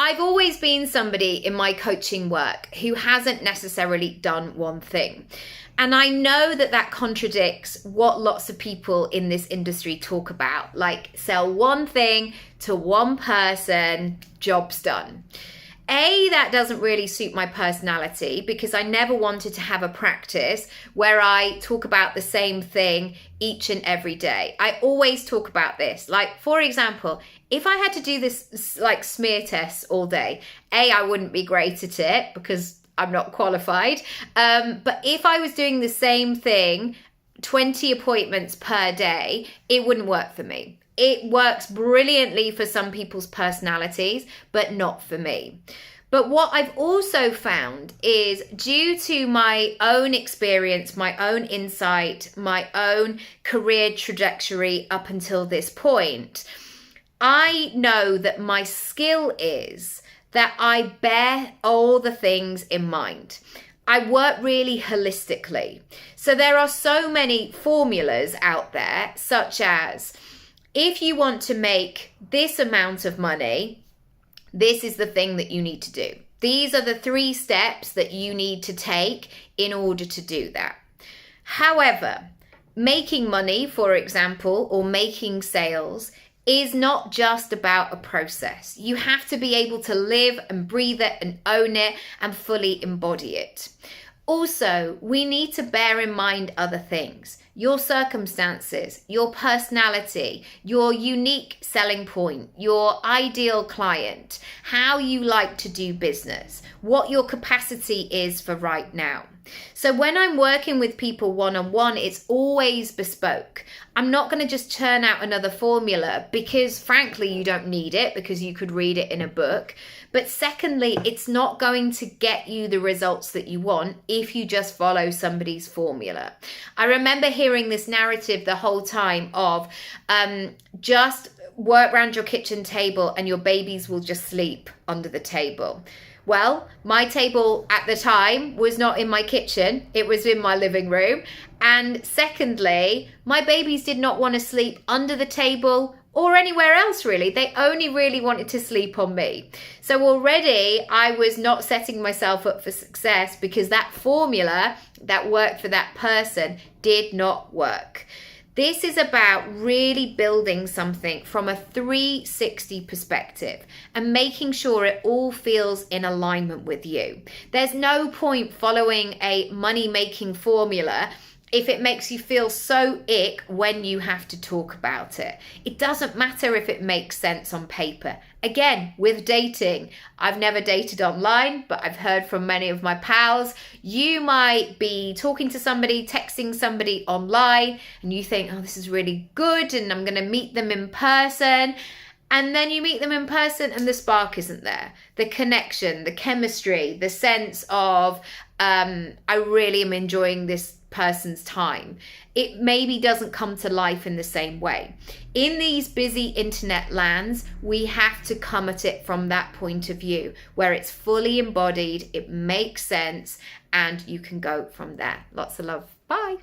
I've always been somebody in my coaching work who hasn't necessarily done one thing. And I know that that contradicts what lots of people in this industry talk about, like sell one thing to one person, job's done. That doesn't really suit my personality because I never wanted to have a practice where I talk about the same thing each and every day. I always talk about this. Like, for example, if I had to do this like smear tests all day, I wouldn't be great at it because I'm not qualified. But if I was doing the same thing, 20 appointments per day, it wouldn't work for me. It works brilliantly for some people's personalities, but not for me. But what I've also found is, due to my own experience, my own insight, my own career trajectory up until this point, I know that my skill is that I bear all the things in mind. I work really holistically. So there are so many formulas out there, such as, if you want to make this amount of money, this is the thing that you need to do. These are the 3 steps that you need to take in order to do that. However, making money, for example, or making sales is not just about a process. You have to be able to live and breathe it and own it and fully embody it. Also, we need to bear in mind other things. Your circumstances, your personality, your unique selling point, your ideal client, how you like to do business, what your capacity is for right now. So when I'm working with people one-on-one, it's always bespoke. I'm not going to just churn out another formula because frankly, you don't need it because you could read it in a book. But secondly, it's not going to get you the results that you want if you just follow somebody's formula. I remember hearing this narrative the whole time of just work around your kitchen table and your babies will just sleep under the table. Well, my table at the time was not in my kitchen. It was in my living room. And secondly, my babies did not want to sleep under the table or anywhere else really. They only really wanted to sleep on me. So already I was not setting myself up for success because that formula that worked for that person did not work. This is about really building something from a 360 perspective and making sure it all feels in alignment with you. There's no point following a money-making formula if it makes you feel so ick when you have to talk about it. It doesn't matter if it makes sense on paper. Again, with dating, I've never dated online, but I've heard from many of my pals, you might be talking to somebody, texting somebody online, and you think, oh, this is really good, and I'm going to meet them in person. And then you meet them in person and the spark isn't there. The connection, the chemistry, the sense of, I really am enjoying this person's time. It maybe doesn't come to life in the same way. In these busy internet lands, we have to come at it from that point of view where it's fully embodied, it makes sense, and you can go from there. Lots of love. Bye.